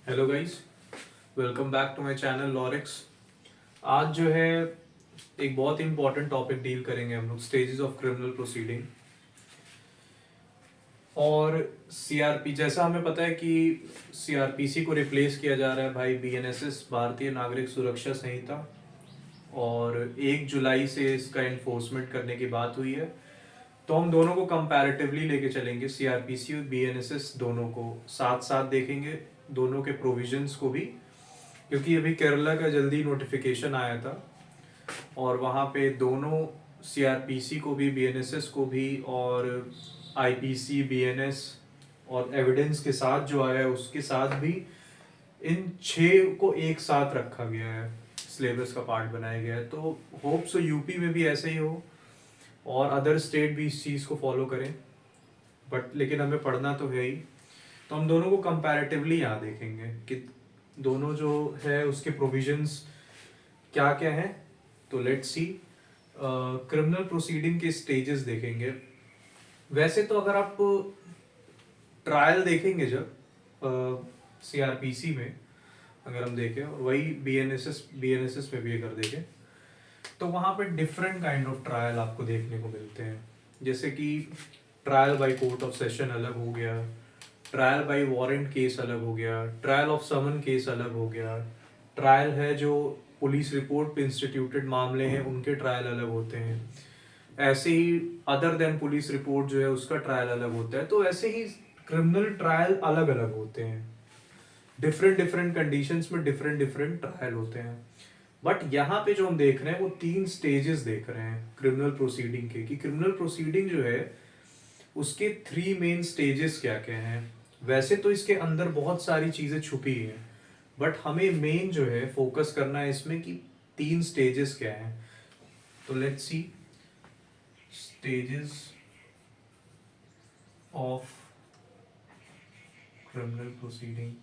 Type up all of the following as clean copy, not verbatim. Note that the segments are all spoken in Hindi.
Hello guys, welcome back to my channel Lorix. आज जो है एक बहुत इंपॉर्टेंट टॉपिक डील करेंगे हम लोग, स्टेजेस ऑफ क्रिमिनल प्रोसीडिंग। और सीआरपी, जैसा हमें पता है कि सीआरपीसी को रिप्लेस किया जा रहा है भाई बीएनएसएस, भारतीय नागरिक सुरक्षा संहिता। और 1 जुलाई से इसका इन्फोर्समेंट करने की बात हुई है। तो हम दोनों को कंपैरेटिवली लेके चलेंगे, सीआरपीसी और बीएनएसएस दोनों को साथ साथ देखेंगे, दोनों के प्रोविजंस को भी। क्योंकि अभी केरला का जल्दी नोटिफिकेशन आया था और वहाँ पे दोनों सीआरपीसी को भी, बीएनएसएस को भी, और आईपीसी, बीएनएस और एविडेंस के साथ जो आया है उसके साथ भी इन 6 को एक साथ रखा गया है, सिलेबस का पार्ट बनाया गया है। तो होप सो यूपी में भी ऐसे ही हो और अदर स्टेट भी इस चीज़ को फॉलो करें। बट लेकिन हमें पढ़ना तो है ही। तो हम दोनों को कंपैरेटिवली यहाँ देखेंगे कि दोनों जो है उसके प्रोविजंस क्या क्या हैं। तो लेट्स सी, क्रिमिनल प्रोसीडिंग के स्टेजेस देखेंगे। वैसे तो अगर आप ट्रायल देखेंगे जब सीआरपीसी में, अगर हम देखें, और वही बीएनएसएस में भी अगर देखें, तो वहाँ पे डिफरेंट काइंड ऑफ ट्रायल आपको देखने को मिलते हैं। जैसे कि trial by court of session अलग हो गया, ट्रायल बाय वारंट केस अलग हो गया, ट्रायल ऑफ समन केस अलग हो गया, ट्रायल है जो पुलिस रिपोर्ट पे इंस्टीट्यूटेड मामले हैं उनके ट्रायल अलग होते हैं। ऐसे ही अदर देन पुलिस रिपोर्ट जो है उसका ट्रायल अलग होता है। तो ऐसे ही क्रिमिनल ट्रायल अलग अलग होते हैं, डिफरेंट डिफरेंट कंडीशंस में डिफरेंट डिफरेंट ट्रायल होते हैं। बट यहाँ पे जो हम देख रहे हैं वो 3 स्टेजेस देख रहे हैं क्रिमिनल प्रोसीडिंग के, कि क्रिमिनल प्रोसीडिंग जो है उसके 3 मेन स्टेजेस क्या क्या हैं। वैसे तो इसके अंदर बहुत सारी चीजें छुपी हैं, बट हमें मेन जो है फोकस करना है इसमें कि 3 स्टेजेस क्या हैं। तो let's see, stages of criminal proceeding.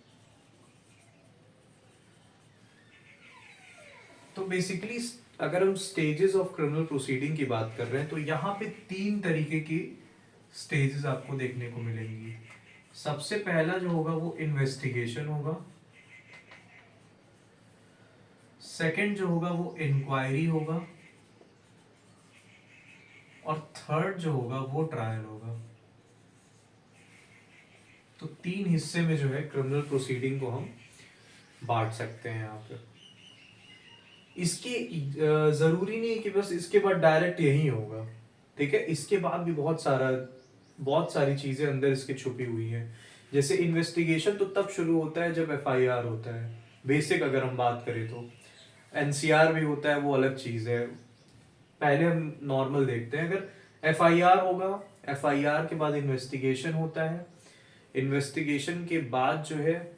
तो बेसिकली अगर हम स्टेजेस ऑफ क्रिमिनल प्रोसीडिंग की बात कर रहे हैं तो यहाँ पे 3 तरीके की स्टेजेस आपको देखने को मिलेंगी। सबसे पहला जो होगा वो इन्वेस्टिगेशन होगा, सेकंड जो होगा वो इंक्वायरी होगा, और थर्ड जो होगा वो ट्रायल होगा। तो 3 हिस्से में जो है क्रिमिनल प्रोसीडिंग को हम बांट सकते हैं यहाँ पे। इसकी जरूरी नहीं है कि बस इसके बाद डायरेक्ट यही होगा, ठीक है। इसके बाद भी बहुत सारी चीजें अंदर इसके छुपी हुई हैं। जैसे इन्वेस्टिगेशन तो तब शुरू होता है जब एफआईआर होता है, बेसिक अगर हम बात करें तो। एनसीआर भी होता है, वो अलग चीज है। पहले हम नॉर्मल देखते हैं। अगर एफआईआर होगा, एफआईआर के बाद इन्वेस्टिगेशन होता है। इन्वेस्टिगेशन के बाद जो है,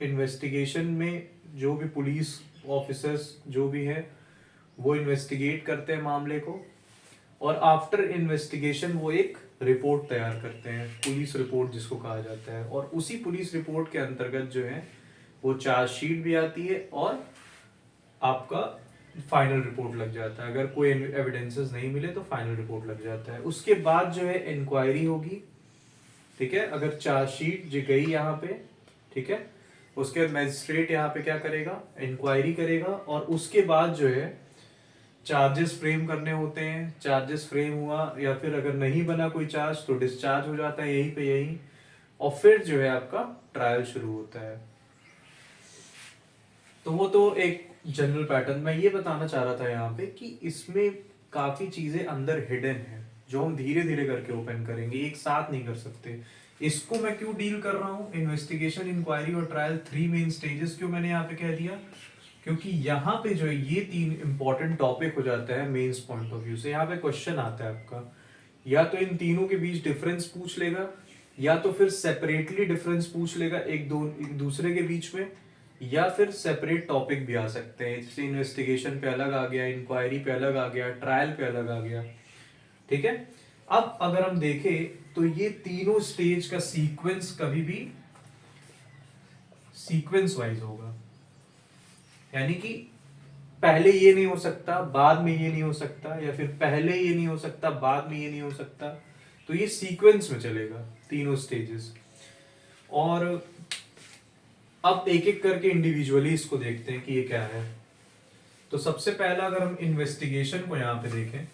इन्वेस्टिगेशन में जो भी पुलिस ऑफिसर्स जो भी है वो इन्वेस्टिगेट करते हैं मामले को, और आफ्टर इन्वेस्टिगेशन वो एक रिपोर्ट तैयार करते हैं, पुलिस रिपोर्ट जिसको कहा जाता है। और उसी पुलिस रिपोर्ट के अंतर्गत जो है वो चार्जशीट भी आती है और आपका फाइनल रिपोर्ट लग जाता है। अगर कोई एविडेंसेस नहीं मिले तो फाइनल रिपोर्ट लग जाता है। उसके बाद जो है इंक्वायरी होगी, ठीक है। अगर चार्जशीट जो गई यहाँ पे, ठीक है, उसके बाद मैजिस्ट्रेट यहाँ पे क्या करेगा, इंक्वायरी करेगा। और उसके बाद जो है चार्जेस फ्रेम करने होते हैं। चार्जेस फ्रेम हुआ या फिर अगर नहीं बना कोई चार्ज तो डिस्चार्ज हो जाता है यहीं पे यहीं। और फिर जो है आपका ट्रायल शुरू होता है। तो वो तो एक जनरल पैटर्न। मैं ये बताना चाह रहा था यहाँ पे कि इसमें काफी चीजें अंदर हिडन है जो हम धीरे धीरे करके ओपन करेंगे, एक साथ नहीं कर सकते। इसको मैं क्यों डील कर रहा हूँ, इन्वेस्टिगेशन, इंक्वायरी और ट्रायल, 3 मेन स्टेजेस क्यों मैंने यहाँ पे कह दिया, क्योंकि यहाँ पे जो है ये 3 इंपॉर्टेंट टॉपिक हो जाता है मेंस पॉइंट ऑफ व्यू से। यहाँ पे क्वेश्चन आता है आपका, या तो इन तीनों के बीच डिफरेंस पूछ लेगा, या तो फिर सेपरेटली डिफरेंस पूछ लेगा एक दूसरे के बीच में, या फिर सेपरेट टॉपिक भी आ सकते हैं। जैसे इन्वेस्टिगेशन पे अलग आ गया, इंक्वायरी पे अलग आ गया, ट्रायल पे अलग आ गया, ठीक है। अब अगर हम देखें तो ये तीनों स्टेज का सीक्वेंस कभी भी सीक्वेंस वाइज होगा। यानी कि पहले ये नहीं हो सकता बाद में ये नहीं हो सकता, या फिर पहले ये नहीं हो सकता बाद में ये नहीं हो सकता। तो ये सीक्वेंस में चलेगा तीनों स्टेजेस। और अब एक एक करके इंडिविजुअली इसको देखते हैं कि ये क्या है। तो सबसे पहला अगर हम इन्वेस्टिगेशन को यहां पे देखें,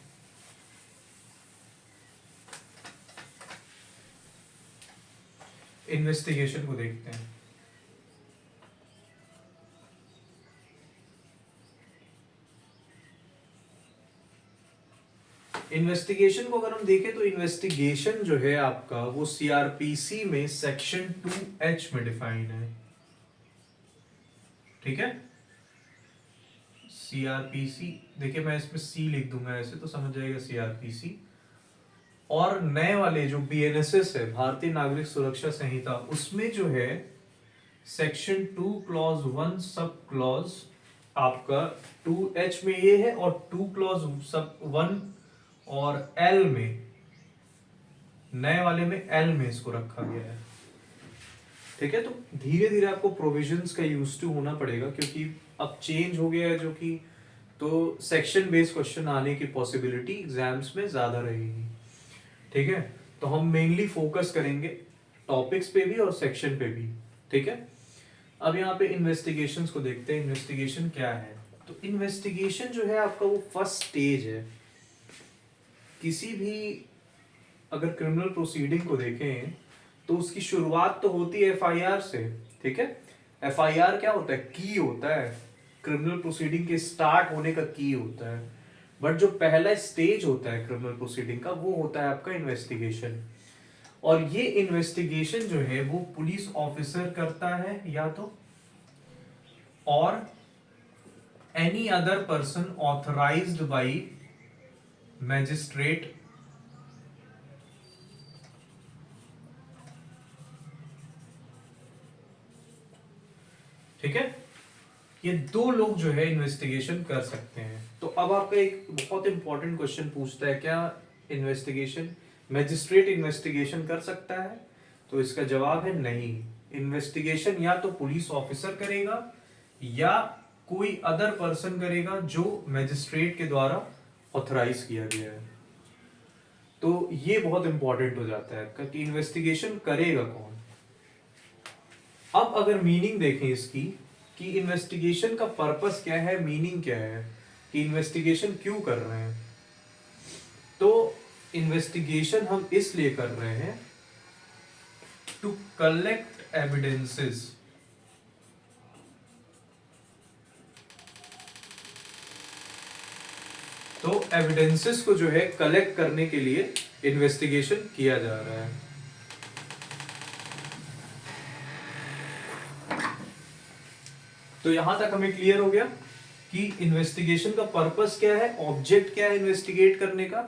इन्वेस्टिगेशन को देखते हैं। इन्वेस्टिगेशन को अगर हम देखें तो इन्वेस्टिगेशन जो है आपका वो सीआरपीसी में सेक्शन 2H में डिफाइन है। ठीक है, सीआरपीसी, देखिए मैं इसमें सी लिख दूंगा, ऐसे तो समझ जाएगा सीआरपीसी। और नए वाले जो बीएनएसएस है, भारतीय नागरिक सुरक्षा संहिता, उसमें जो है सेक्शन 2 क्लॉज 1 सब क्लॉज आपका 2H में ये है, और 2 क्लॉज सब 1 और L में, नए वाले में L में इसको रखा गया है। ठीक है, तो धीरे धीरे आपको प्रोविजंस का यूज टू होना पड़ेगा, क्योंकि अब चेंज हो गया है जो कि, तो सेक्शन बेस्ड क्वेश्चन आने की पॉसिबिलिटी एग्जाम्स में ज्यादा रहेगी। ठीक है, तो हम मेनली फोकस करेंगे टॉपिक्स पे भी और सेक्शन पे भी। ठीक है, अब यहाँ पे इन्वेस्टिगेशंस को देखते हैं। इन्वेस्टिगेशन क्या है? तो इन्वेस्टिगेशन जो है आपका वो फर्स्ट स्टेज है। किसी भी अगर क्रिमिनल प्रोसीडिंग को देखें तो उसकी शुरुआत तो होती है एफआईआर से। ठीक है, एफआईआर क्या होता है? की होता है, क्रिमिनल प्रोसीडिंग के स्टार्ट होने का की होता है। बट जो पहला स्टेज होता है क्रिमिनल प्रोसीडिंग का, वो होता है आपका इन्वेस्टिगेशन। और ये इन्वेस्टिगेशन जो है वो पुलिस ऑफिसर करता है या तो, और any other person authorised bye magistrate, ठीक है, ये दो लोग जो है इन्वेस्टिगेशन कर सकते हैं। तो अब आपका एक बहुत इंपॉर्टेंट क्वेश्चन पूछता है, क्या इन्वेस्टिगेशन मैजिस्ट्रेट इन्वेस्टिगेशन कर सकता है? तो इसका जवाब है नहीं। इन्वेस्टिगेशन या तो पुलिस ऑफिसर करेगा या कोई अदर पर्सन करेगा जो मैजिस्ट्रेट के द्वारा ऑथराइज किया गया है। तो ये बहुत इंपॉर्टेंट हो जाता है कि इन्वेस्टिगेशन करेगा कौन। अब अगर मीनिंग देखें इसकी कि इन्वेस्टिगेशन का पर्पस क्या है, मीनिंग क्या है, कि इन्वेस्टिगेशन क्यों कर रहे हैं, तो इन्वेस्टिगेशन हम इसलिए कर रहे हैं टू कलेक्ट एविडेंसेस। तो एविडेंसेस को जो है कलेक्ट करने के लिए इन्वेस्टिगेशन किया जा रहा है। तो यहां तक हमें क्लियर हो गया कि इन्वेस्टिगेशन का पर्पस क्या है, ऑब्जेक्ट क्या है इन्वेस्टिगेट करने का।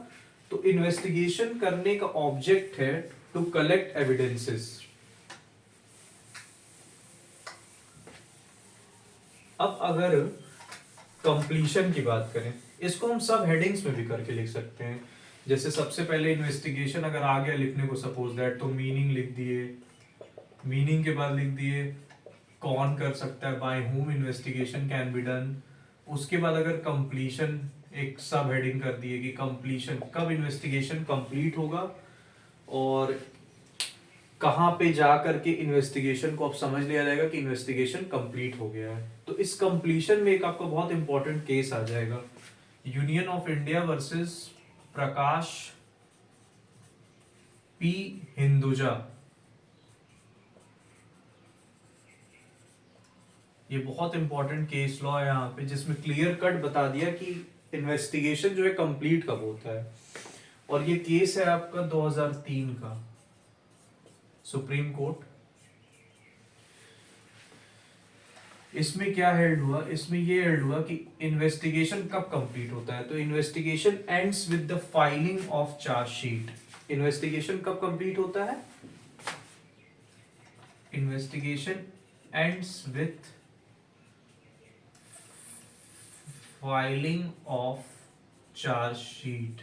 तो इन्वेस्टिगेशन करने का ऑब्जेक्ट है टू कलेक्ट एविडेंसेस। अब अगर कंप्लीशन की बात करें, इसको हम सब हेडिंग्स में भी करके लिख सकते हैं। जैसे सबसे पहले इन्वेस्टिगेशन अगर आ गया लिखने को, सपोज दैट, तो मीनिंग लिख दिए, मीनिंग के बाद लिख दिए कौन कर सकता है, by whom investigation can be done. उसके बाद अगर कंप्लीशन एक सब हेडिंग कर दिए कि कंप्लीशन, कब इन्वेस्टिगेशन कंप्लीट होगा और कहां पे जा करके इन्वेस्टिगेशन को अब समझ लिया जाएगा कि इन्वेस्टिगेशन कंप्लीट हो गया है। तो इस कंप्लीशन में एक आपका बहुत इंपॉर्टेंट केस आ जाएगा, union of India versus Prakash P Hinduja. ये बहुत इंपॉर्टेंट केस लॉ है यहाँ पे, जिसमें क्लियर कट बता दिया कि इन्वेस्टिगेशन जो है कंप्लीट कब होता है। और ये केस है आपका 2003 का, सुप्रीम कोर्ट। इसमें क्या हेल्ड हुआ? इसमें ये हेल्ड हुआ कि इन्वेस्टिगेशन कब कंप्लीट होता है। तो investigation ends with the filing of chargesheet. Investigation कब कंप्लीट होता है? Investigation ends with filing of chargesheet.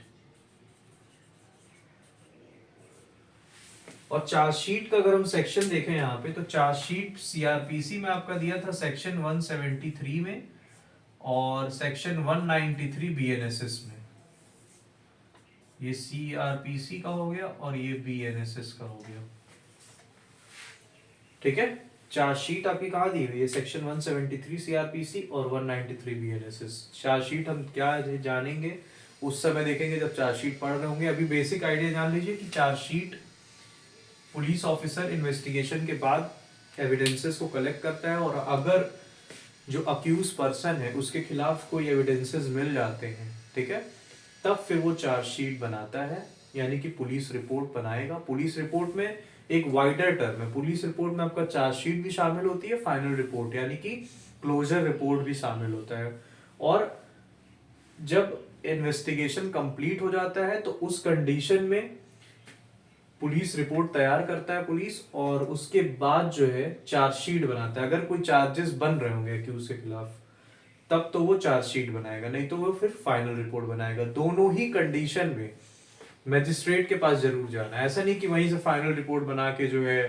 और चार्जशीट का अगर हम सेक्शन देखें यहाँ पे, तो चार्जशीट सीआरपीसी में आपका दिया था सेक्शन 173 में और सेक्शन 193 बीएनएसएस में। ये सीआरपीसी का हो गया और ये बीएनएसएस का हो गया। ठीक है, चार्जशीट आपकी कहाँ दी हुई है? सेक्शन 173 सीआरपीसी और 193 बीएनएसएस। चार्जशीट हम क्या जानेंगे उस समय देखेंगे जब चार्जशीट पढ़ रहे होंगे। अभी बेसिक आइडिया जान लीजिए कि चार्जशीट पुलिस ऑफिसर इन्वेस्टिगेशन के बाद एविडेंसेस को कलेक्ट करता है, और अगर जो अक्यूज पर्सन है उसके खिलाफ कोई एविडेंसेस मिल जाते हैं, ठीक है, तब फिर वो चार्जशीट बनाता है, यानी कि पुलिस रिपोर्ट बनाएगा। पुलिस रिपोर्ट में एक वाइडर टर्म है, पुलिस रिपोर्ट में आपका चार्जशीट भी शामिल होती है, फाइनल रिपोर्ट यानी कि क्लोजर रिपोर्ट भी शामिल होता है। और जब इन्वेस्टिगेशन कंप्लीट हो जाता है तो उस कंडीशन में पुलिस रिपोर्ट तैयार करता है पुलिस, और उसके बाद जो है चार्जशीट बनाता है। अगर कोई चार्जेस बन रहे होंगे अक्यूज के खिलाफ तब तो वो चार्जशीट बनाएगा, नहीं तो वो फिर फाइनल रिपोर्ट बनाएगा। दोनों ही कंडीशन में मैजिस्ट्रेट के पास जरूर जाना है। ऐसा नहीं कि वहीं से फाइनल रिपोर्ट बना के जो है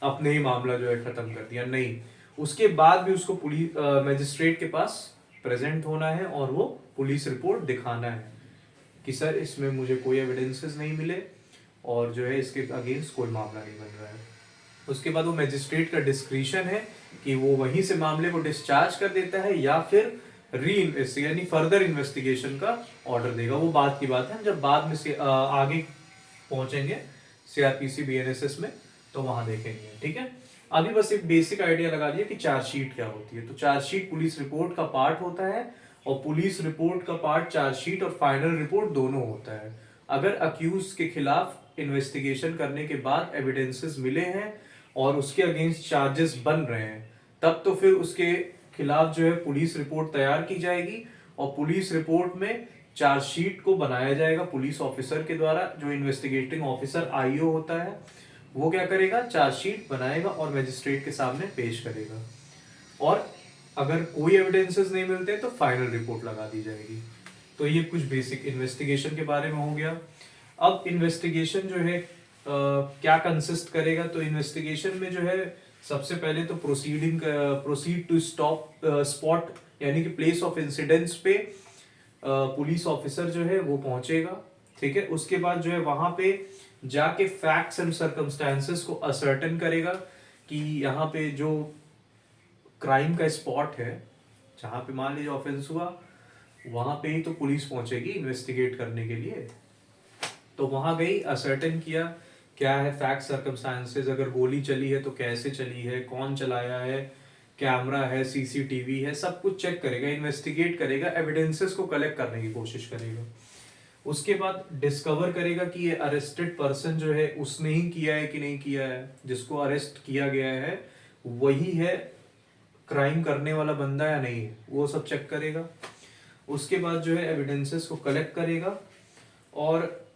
अपने ही मामला जो है खत्म कर दिया, नहीं, उसके बाद भी उसको पुलिस मैजिस्ट्रेट के पास प्रेजेंट होना है और वो पुलिस रिपोर्ट दिखाना है कि सर इसमें मुझे कोई एविडेंसेस नहीं मिले और जो है इसके अगेंस्ट कोई मामला नहीं बन रहा है। उसके बाद वो मैजिस्ट्रेट का डिस्क्रिशन है कि वो वहीं से मामले को डिस्चार्ज कर देता है या फिर यानी फर्दर इन्वेस्टिगेशन का ऑर्डर देगा। वो बात की बात है, हम जब बाद में से आगे पहुंचेंगे सीआरपीसी बीएनएसएस में तो वहां देखेंगे, ठीक है। अभी बस एक बेसिक आइडिया लगा लिया कि चार्जशीट क्या होती है। तो चार्जशीट पुलिस रिपोर्ट का पार्ट होता है, और पुलिस रिपोर्ट का पार्ट चार्जशीट और फाइनल रिपोर्ट दोनों होता है। अगर अक्यूज के खिलाफ इन्वेस्टिगेशन करने के बाद एविडेंसेस मिले हैं और उसके अगेंस्ट चार्जेस बन रहे हैं, तब तो फिर उसके खिलाफ जो है पुलिस रिपोर्ट तैयार की जाएगी, और पुलिस रिपोर्ट में चार्जशीट को बनाया जाएगा पुलिस ऑफिसर के द्वारा। जो इन्वेस्टिगेटिंग ऑफिसर आईओ होता है वो क्या करेगा, चार्जशीट बनाएगा और मजिस्ट्रेट के सामने पेश करेगा, और अगर कोई एविडेंसेस नहीं मिलते तो फाइनल रिपोर्ट लगा दी जाएगी। तो ये कुछ बेसिक इन्वेस्टिगेशन के बारे में हो गया। अब इन्वेस्टिगेशन जो है क्या कंसिस्ट करेगा, तो इन्वेस्टिगेशन में जो है सबसे पहले तो प्रोसीड टू स्पॉट यानी कि प्लेस ऑफ इंसिडेंट्स पे पुलिस ऑफिसर जो है वो पहुंचेगा, ठीक है। उसके बाद जो है वहां पे जाके फैक्ट्स एंड सर्कमस्टांसेस को असर्टन करेगा कि यहाँ पे जो क्राइम का स्पॉट है जहाँ पे मान लीजिए ऑफेंस हुआ, वहां पे ही तो पुलिस पहुंचेगी इन्वेस्टिगेट करने के लिए। तो वहां गई, असर्टेन किया क्या है फैक्ट सर्कमस्टांसेस, अगर गोली चली है तो कैसे चली है, कौन चलाया है, कैमरा है, सीसीटीवी है, सब कुछ चेक करेगा, इन्वेस्टिगेट करेगा, एविडेंसेस को कलेक्ट करने की कोशिश करेगा। उसके बाद डिस्कवर करेगा कि ये अरेस्टेड पर्सन जो है उसने ही किया है कि नहीं किया है, जिसको अरेस्ट किया गया है वही है क्राइम करने वाला बंदा या नहीं है, वो सब चेक करेगा। उसके बाद जो है एविडेंसेस को कलेक्ट करेगा, और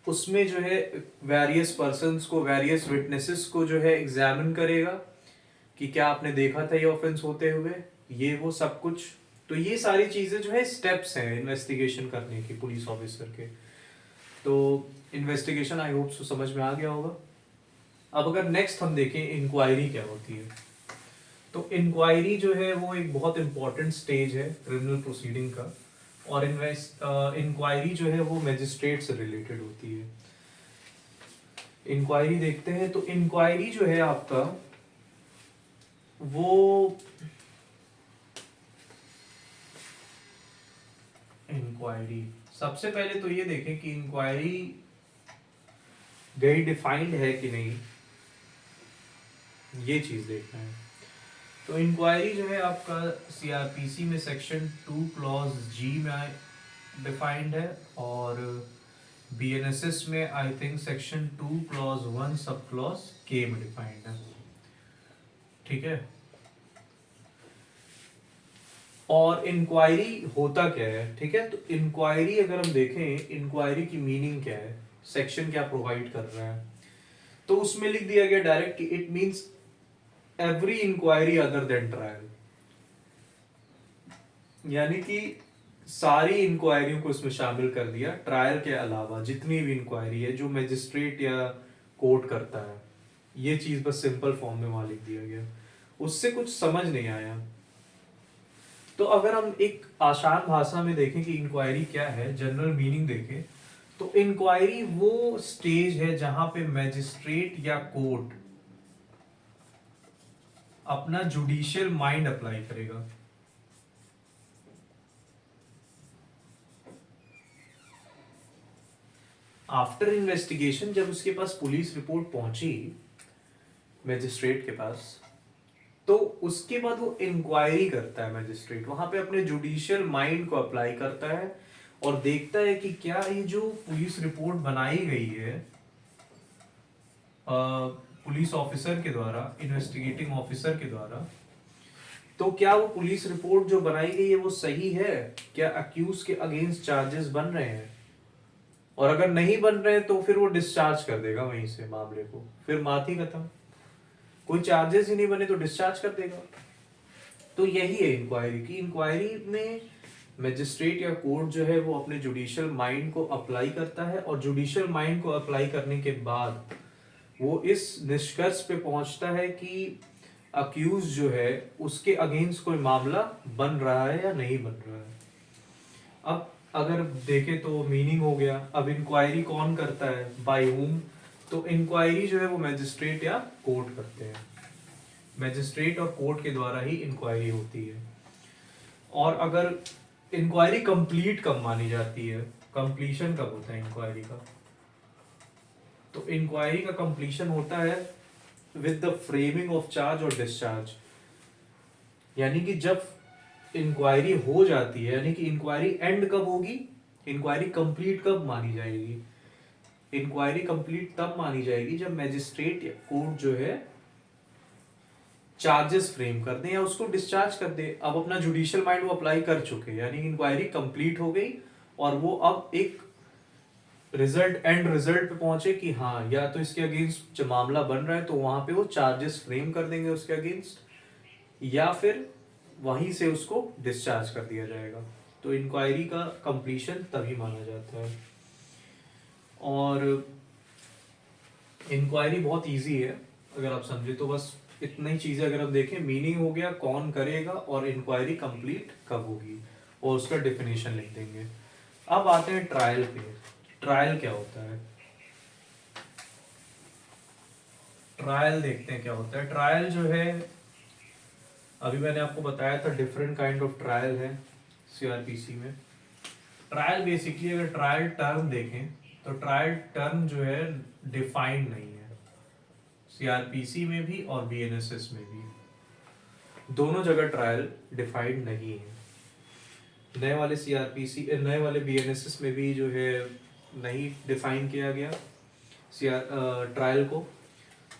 उसमें जो है वेरियस पर्सन्स को, वेरियस विटनेसेस को जो है एग्जामिन करेगा कि क्या आपने देखा था ये ऑफेंस होते हुए, ये वो सब कुछ। तो ये सारी चीजें जो है स्टेप्स हैं इन्वेस्टिगेशन करने की पुलिस ऑफिसर के। तो इन्वेस्टिगेशन आई होप सो समझ में आ गया होगा। अब अगर नेक्स्ट हम देखें इंक्वायरी क्या होती है, तो इंक्वायरी जो है वो एक बहुत इंपॉर्टेंट स्टेज है क्रिमिनल प्रोसीडिंग का, और इंक्वायरी जो है वो मैजिस्ट्रेट से रिलेटेड होती है। इंक्वायरी देखते हैं, तो इंक्वायरी जो है आपका वो इंक्वायरी सबसे पहले तो ये देखें कि इंक्वायरी वेरी डिफाइंड है कि नहीं, ये चीज देखना है। तो इंक्वायरी जो है आपका सीआरपीसी में सेक्शन 2 क्लॉज जी में डिफाइंड है, और बीएनएसएस में I think section 2 clause 1 sub clause के में डिफाइंड है, ठीक है। और इंक्वायरी होता क्या है, ठीक है। तो इंक्वायरी अगर हम देखें, इंक्वायरी की मीनिंग क्या है, सेक्शन क्या प्रोवाइड कर रहा है, तो उसमें लिख दिया गया डायरेक्ट कि it means every inquiry other than trial, यानी कि सारी इंक्वायरियों को इसमें शामिल कर दिया, ट्रायल के अलावा जितनी भी इंक्वायरी है जो मैजिस्ट्रेट या कोर्ट करता है, ये चीज बस सिंपल फॉर्म में वहां लिख दिया गया। उससे कुछ समझ नहीं आया, तो अगर हम एक आसान भाषा में देखें कि इंक्वायरी क्या है, जनरल मीनिंग देखें, तो इंक्वायरी वो स्टेज है जहां पे मैजिस्ट्रेट या कोर्ट अपना जुडिशियल माइंड अप्लाई करेगा। आफ्टर इन्वेस्टिगेशन जब उसके पास पुलिस रिपोर्ट पहुंची मैजिस्ट्रेट के पास, तो उसके बाद वो इंक्वायरी करता है। मैजिस्ट्रेट वहां पे अपने जुडिशियल माइंड को अप्लाई करता है और देखता है कि क्या ये जो पुलिस रिपोर्ट बनाई गई है पुलिस ऑफिसर के द्वारा, इन्वेस्टिगेटिंग ऑफिसर के द्वारा, तो क्या वो पुलिस रिपोर्ट जो बनाई गई है वो सही है, क्या अक्यूज के अगेंस्ट चार्जेस बन रहे हैं, और अगर नहीं बन रहे तो फिर वो डिस्चार्ज कर देगा वहीं से मामले को, फिर बात ही खत्म। कोई चार्जेस ही नहीं बने तो डिस्चार्ज कर देगा। तो यही है इंक्वायरी की। इंक्वायरी में मैजिस्ट्रेट या कोर्ट जो है वो अपने जुडिशियल माइंड को अप्लाई करता है, और जुडिशियल माइंड को अप्लाई करने के बाद वो इस निष्कर्ष पे पहुंचता है कि अक्यूज जो है उसके अगेंस्ट कोई मामला बन रहा है या नहीं बन रहा है। अब अगर देखें तो मीनिंग हो गया। अब इंक्वायरी कौन करता है, बाय हुम? तो इंक्वायरी जो है वो मैजिस्ट्रेट या कोर्ट करते हैं। मैजिस्ट्रेट और कोर्ट के द्वारा ही इंक्वायरी होती है। और अगर इंक्वायरी कंप्लीट कब मानी जाती है, कंप्लीशन कब होता है इंक्वायरी का? तो इंक्वायरी का कंप्लीशन होता है with the framing of charge और डिस्चार्ज। यानी कि जब इंक्वायरी हो जाती है, यानी कि इंक्वायरी एंड कब होगी, इंक्वायरी कंप्लीट कब मानी जाएगी? इंक्वायरी कंप्लीट तब मानी जाएगी जब मैजिस्ट्रेट या कोर्ट जो है चार्जेस फ्रेम कर दे या उसको डिस्चार्ज कर दे। अब अपना जुडिशियल माइंड वो अप्लाई कर चुके, यानी इंक्वायरी कंप्लीट हो गई और वो अब एक रिजल्ट, एंड रिजल्ट पे पहुंचे कि हाँ या तो इसके अगेंस्ट जो मामला बन रहा है तो वहां पे वो चार्जेस फ्रेम कर देंगे उसके अगेंस्ट, या फिर वहीं से उसको डिस्चार्ज कर दिया जाएगा। तो इंक्वायरी का कंप्लीशन तभी माना जाता है। और इंक्वायरी बहुत इजी है अगर आप समझे तो। बस इतनी ही चीजें अगर हम देखें, मीनिंग हो गया, कौन करेगा, और इंक्वायरी कंप्लीट कब होगी, और उसका डेफिनेशन लिख देंगे। अब आते हैं ट्रायल पे। ट्रायल क्या होता है? ट्रायल देखते हैं क्या होता है। ट्रायल जो है, अभी मैंने आपको बताया था डिफरेंट काइंड ऑफ ट्रायल है सीआरपीसी में। ट्रायल बेसिकली अगर ट्रायल टर्म देखें तो ट्रायल टर्म जो है डिफाइंड नहीं है, सीआरपीसी में भी और बीएनएसएस में भी, दोनों जगह ट्रायल डिफाइंड नहीं है। नए वाले सीआरपीसी, नए वाले बीएनएसएस में भी जो है नहीं डिफाइन किया गया ट्रायल को।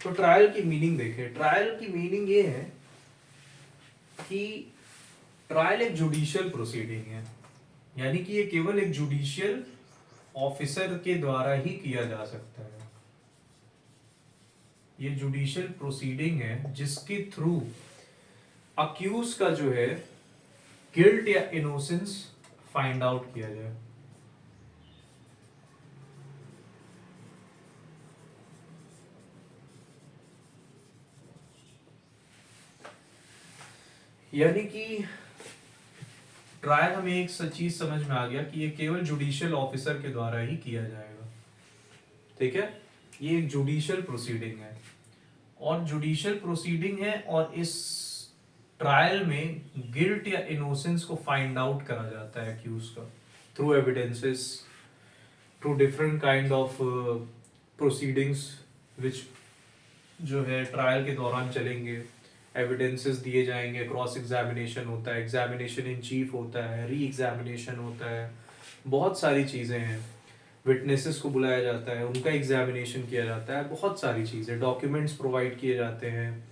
तो ट्रायल की मीनिंग देखें। ट्रायल की मीनिंग ये है कि ट्रायल एक जुडिशियल प्रोसीडिंग है, यानी कि ये केवल एक जुडिशियल ऑफिसर के द्वारा ही किया जा सकता है। ये जुडिशियल प्रोसीडिंग है जिसके थ्रू अक्यूज का जो है गिल्ट या इनोसेंस फाइंड आउट किया जाए। यानी कि ट्रायल हमें एक चीज समझ में आ गया कि ये केवल जुडिशियल ऑफिसर के द्वारा ही किया जाएगा। ठीक है, ये एक जुडिशियल प्रोसीडिंग है, और जुडिशियल प्रोसीडिंग है, और इस ट्रायल में गिल्ट या इनोसेंस को फाइंड आउट करा जाता है अक्यूज का through evidences, through different kind of proceedings which जो है ट्रायल के दौरान चलेंगे। एविडेंसेस दिए जाएंगे, क्रॉस एग्जामिनेशन होता है, एग्जामिनेशन इन चीफ होता है, री एग्जामिनेशन होता है, बहुत सारी चीज़ें हैं। विटनेसेस को बुलाया जाता है, उनका एग्जामिनेशन किया जाता है, बहुत सारी चीज़ें, डॉक्यूमेंट्स प्रोवाइड किए जाते हैं,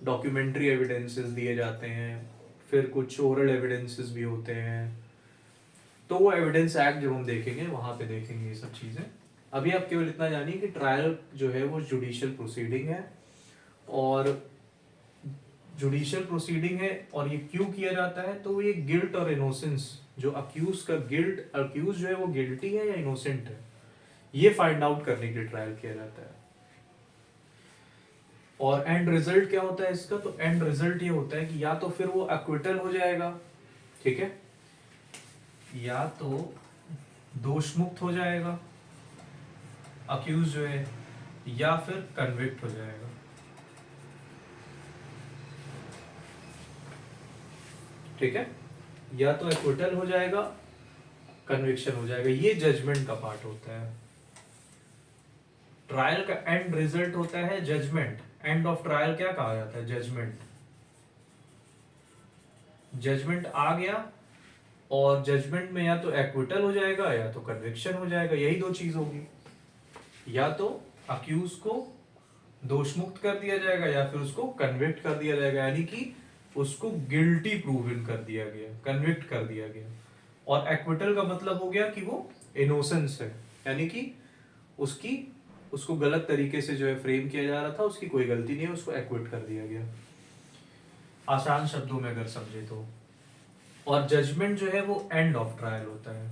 डॉक्यूमेंट्री एविडेंसेस दिए जाते हैं, फिर कुछ ओरल एविडेंसेस भी होते हैं। तो वो एविडेंस एक्ट जब हम देखेंगे वहाँ पे देखेंगे ये सब चीज़ें। अभी आप केवल इतना जानिए कि ट्रायल जो है वो जुडिशियल प्रोसीडिंग है, और जुडिशियल प्रोसीडिंग है, और ये क्यों किया जाता है? तो ये गिल्ट और इनोसेंस, जो अक्यूज का गिल्ट, अक्यूज जो है वो गिल्टी है या इनोसेंट है, ये फाइंड आउट करने के लिए ट्रायल किया जाता है। और एंड रिजल्ट क्या होता है इसका? तो एंड रिजल्ट ये होता है कि या तो फिर वो एक्विटल हो जाएगा, ठीक है, या तो दोष मुक्त हो जाएगा अक्यूज जो है, या फिर कन्विक्ट हो जाएगा। ठीक है, या तो एक्विटल हो जाएगा, कन्विक्शन हो जाएगा। ये जजमेंट का पार्ट होता है। ट्रायल का एंड रिजल्ट होता है जजमेंट। एंड ऑफ ट्रायल क्या कहा जाता है? जजमेंट। जजमेंट आ गया और जजमेंट में या तो एक्विटल हो जाएगा या तो कन्विक्शन हो जाएगा, यही दो चीज होगी। या तो अक्यूज को दोष मुक्त कर दिया जाएगा या फिर उसको कन्विक्ट कर दिया जाएगा, यानी कि उसको गिल्टी प्रूवन कर दिया गया, कन्विक्ट कर दिया गया। और एक्विटल का मतलब हो गया कि वो इनोसेंस है, यानी कि उसकी उसको गलत तरीके से जो है फ्रेम किया जा रहा था, उसकी कोई गलती नहीं है, उसको एक्विट कर दिया गया, आसान शब्दों में अगर समझे तो। और जजमेंट जो है वो एंड ऑफ ट्रायल होता है,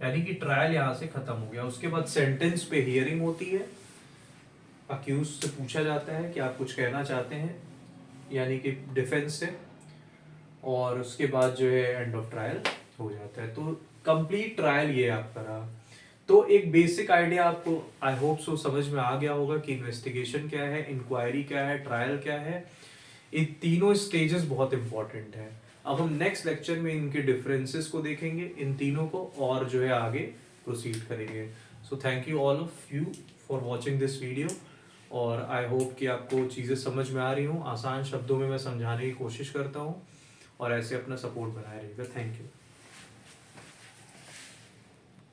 यानी कि ट्रायल यहां से खत्म हो गया। उसके बाद सेंटेंस पे हियरिंग होती है, अक्यूज से पूछा जाता है कि आप कुछ कहना चाहते हैं, यानी कि डिफेंस से, और उसके बाद जो है एंड ऑफ ट्रायल हो जाता है। तो कंप्लीट ट्रायल ये आपका रहा। तो एक बेसिक आइडिया आपको आई होप सो समझ में आ गया होगा कि इन्वेस्टिगेशन क्या है, इंक्वायरी क्या है, ट्रायल क्या है। इन तीनों स्टेजेस बहुत इंपॉर्टेंट है। अब हम नेक्स्ट लेक्चर में इनके डिफरेंसेस को देखेंगे, इन तीनों को, और जो है आगे प्रोसीड करेंगे। So thank you all of you for watching this video, और आई होप कि आपको चीज़ें समझ में आ रही हूँ। आसान शब्दों में मैं समझाने की कोशिश करता हूँ, और ऐसे अपना सपोर्ट बनाए रहिएगा। Thank you.